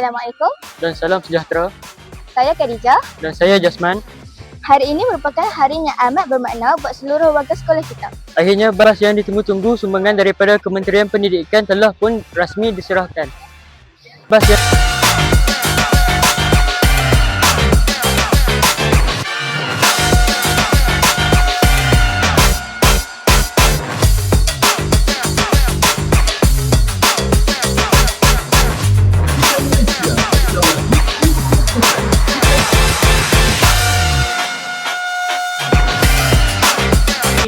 Assalamualaikum. Dan salam sejahtera. Saya Khadijah. Dan saya Jasman. Hari ini merupakan hari yang amat bermakna buat seluruh warga sekolah kita. Akhirnya beras yang ditunggu-tunggu sumbangan daripada Kementerian Pendidikan telah pun rasmi diserahkan. Beras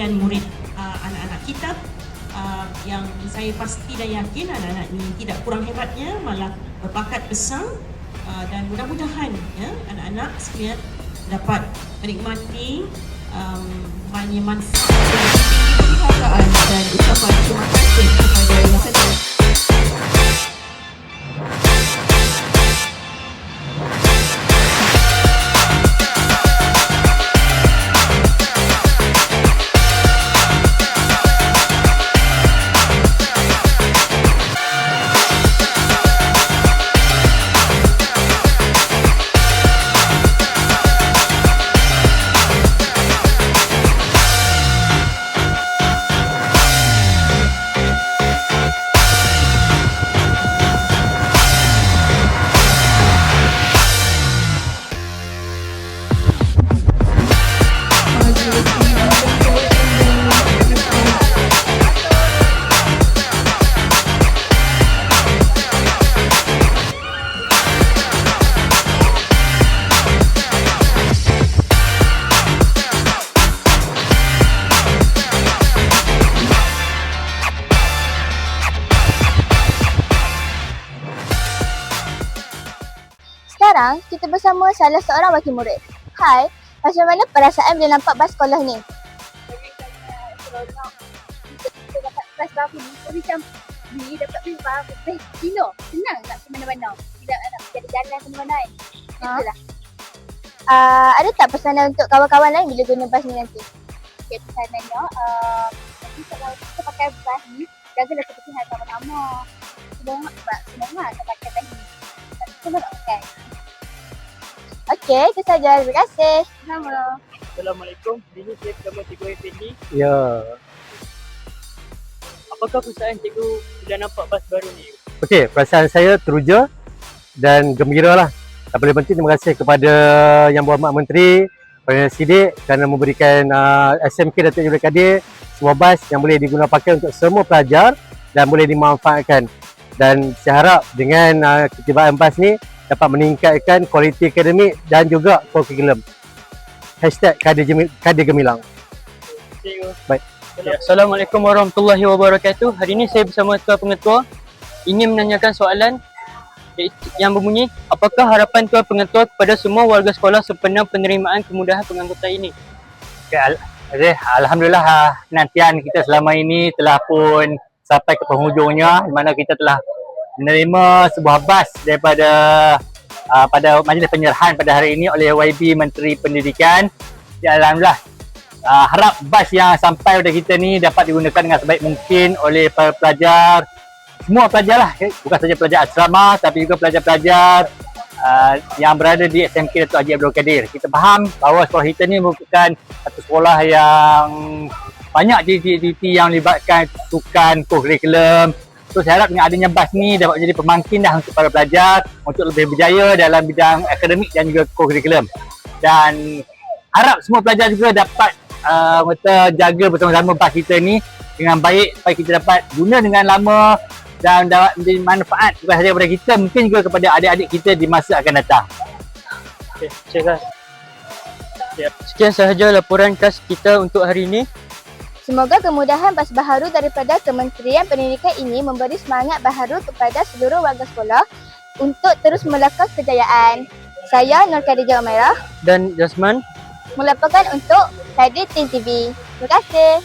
yang murid anak-anak kita yang saya pasti dan yakin anak-anak ini tidak kurang hebatnya, malah berbakat besar, dan mudah-mudahan ya, anak-anak sekalian dapat menikmati banyak manfaat dan ucapan terima kasih kepada yang sedang. Sekarang, kita bersama salah seorang wakil murid. Hai, macam mana perasaan bila nampak bas sekolah ni? Kita dapat bas baru ni, macam ni dapat bas baru, kilo, senang nak ke mana-mana. Tidak nak jadi jalan ke mana-mana kan. Itulah. Ada tak pesanan untuk kawan-kawan lain bila guna bas ni nanti? Okay, pesanannya, nanti kalau kita pakai bas ni, jagalah kebersihan sama-sama. Semangat nak pakai bas ni. Semua nak pakai. Okey, itu saja. Terima kasih. Sama. Assalamualaikum. Ini saya bersama Cikgu Effendi. Ya. Apakah perasaan cikgu bila nampak bas baru ni? Okey, perasaan saya teruja dan gembira lah. Dan paling penting terima kasih kepada Yang Berhormat Menteri Perdana Sidik kerana memberikan SMK Datuk Seri Kadir sebuah bas yang boleh digunakan pakai untuk semua pelajar dan boleh dimanfaatkan. Dan saya harap dengan ketibaan bas ni dapat meningkatkan kualiti akademik dan juga kurikulum. #Kadir Gemilang. Baik. Ya, Assalamualaikum warahmatullahi wabarakatuh. Hari ini saya bersama Tuan Pengetua ingin menanyakan soalan yang berbunyi, apakah harapan Tuan Pengetua kepada semua warga sekolah sempena penerimaan kemudahan pengangkutan ini? Okay, Alhamdulillah penantian kita selama ini telah pun sampai ke penghujungnya, di mana kita telah menerima sebuah bas daripada pada majlis penyerahan pada hari ini oleh YB Menteri Pendidikan. Ya, Alhamdulillah, harap bas yang sampai pada kita ni dapat digunakan dengan sebaik mungkin oleh para pelajar, semua pelajar lah, bukan saja pelajar asrama tapi juga pelajar-pelajar yang berada di SMK Datuk Haji Abdul Kadir. Kita faham bahawa sekolah kita ni merupakan satu sekolah yang banyak aktiviti yang melibatkan sukan, kurikulum. So saya harap dengan adanya bas ni dapat menjadi pemangkin dah untuk para pelajar untuk lebih berjaya dalam bidang akademik dan juga kurikulum. Dan harap semua pelajar juga dapat jaga bersama-sama bas kita ni dengan baik supaya kita dapat guna dengan lama dan dapat menjadi manfaat bukan sahaja kepada kita, mungkin juga kepada adik-adik kita di masa akan datang. Okay, Cikgu. Ya, sekian sahaja laporan khas kita untuk hari ini. Semoga kemudahan bas baharu daripada Kementerian Pendidikan ini memberi semangat baharu kepada seluruh warga sekolah untuk terus melakak kejayaan. Saya Nur Khadijah Umairah Dan Jasman melaporkan untuk Kadir TV. Terima kasih.